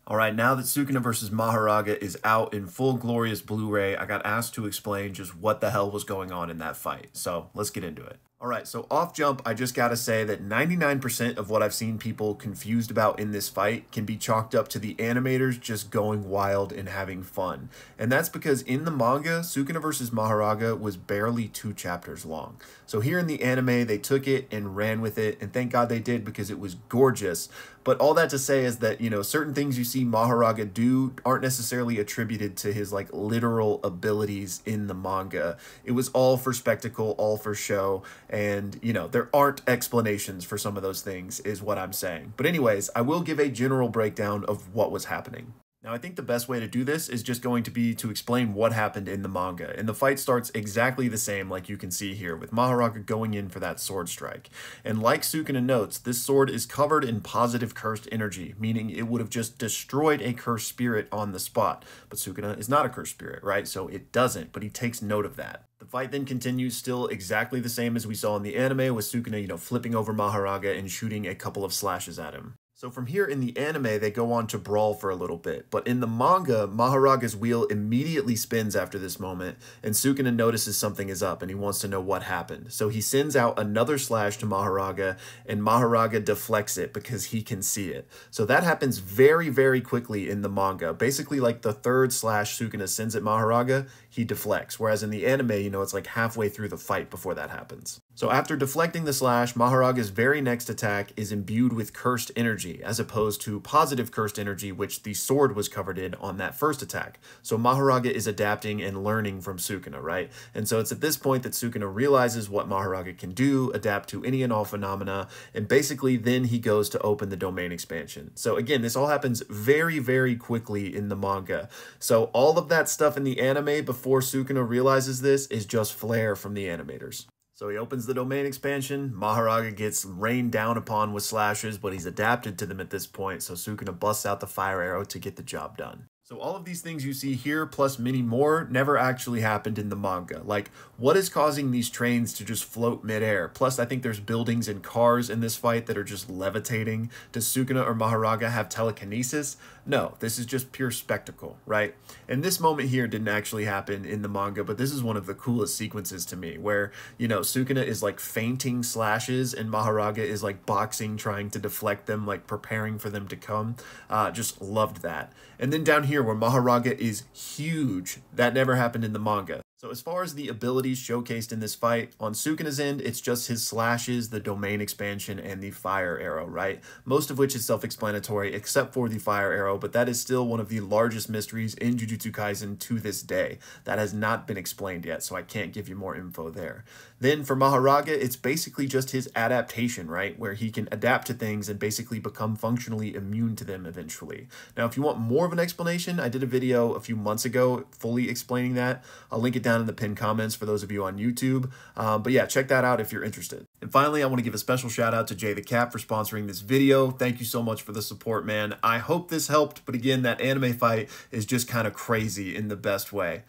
All right, now that Sukuna vs. Mahoraga is out in full glorious Blu-ray, I got asked to explain just what the hell was going on in that fight. So let's get into it. All right, so off jump, I just gotta say that 99% of what I've seen people confused about in this fight can be chalked up to the animators just going wild and having fun. And that's because in the manga, Sukuna vs. Mahoraga was barely 2 chapters long. So here in the anime, they took it and ran with it, and thank God they did because it was gorgeous. But all that to say is that, certain things you see Mahoraga do aren't necessarily attributed to his like literal abilities in the manga. It was all for spectacle, all for show. And, there aren't explanations for some of those things is what I'm saying. But anyways, I will give a general breakdown of what was happening. Now, I think the best way to do this is just going to be to explain what happened in the manga. And the fight starts exactly the same like you can see here, with Mahoraga going in for that sword strike. And like Sukuna notes, this sword is covered in positive cursed energy, meaning it would have just destroyed a cursed spirit on the spot. But Sukuna is not a cursed spirit, right? So it doesn't, but he takes note of that. The fight then continues still exactly the same as we saw in the anime, with Sukuna, flipping over Mahoraga and shooting a couple of slashes at him. So from here in the anime, they go on to brawl for a little bit, but in the manga, Mahoraga's wheel immediately spins after this moment, and Sukuna notices something is up and he wants to know what happened. So he sends out another slash to Mahoraga, and Mahoraga deflects it because he can see it. So that happens very, very quickly in the manga. Basically, like the third slash Sukuna sends at Mahoraga, he deflects, whereas in the anime, it's like halfway through the fight before that happens. So after deflecting the slash, Mahoraga's very next attack is imbued with cursed energy, as opposed to positive cursed energy, which the sword was covered in on that first attack. So Mahoraga is adapting and learning from Sukuna, right? And so it's at this point that Sukuna realizes what Mahoraga can do, adapt to any and all phenomena, and basically then he goes to open the domain expansion. So again, this all happens very, very quickly in the manga. So all of that stuff in the anime before Sukuna realizes this is just flair from the animators. So he opens the domain expansion, Mahoraga gets rained down upon with slashes, but he's adapted to them at this point, so Sukuna busts out the fire arrow to get the job done. So all of these things you see here, plus many more, never actually happened in the manga. Like, what is causing these trains to just float midair? Plus, I think there's buildings and cars in this fight that are just levitating. Does Sukuna or Mahoraga have telekinesis? No, this is just pure spectacle, right? And this moment here didn't actually happen in the manga, but this is one of the coolest sequences to me, where, Sukuna is like feinting slashes and Mahoraga is like boxing, trying to deflect them, like preparing for them to come. Just loved that. And then down here where Mahoraga is huge, that never happened in the manga. So as far as the abilities showcased in this fight, on Sukuna's end, it's just his slashes, the domain expansion, and the fire arrow, right? Most of which is self-explanatory except for the fire arrow, but that is still one of the largest mysteries in Jujutsu Kaisen to this day. That has not been explained yet, so I can't give you more info there. Then for Mahoraga, it's basically just his adaptation, right? Where he can adapt to things and basically become functionally immune to them eventually. Now, if you want more of an explanation, I did a video a few months ago fully explaining that. I'll link it down in the pinned comments for those of you on YouTube. But yeah, check that out if you're interested. And finally, I want to give a special shout out to Jay the Cap for sponsoring this video. Thank you so much for the support, man. I hope this helped, but again, that anime fight is just kind of crazy in the best way.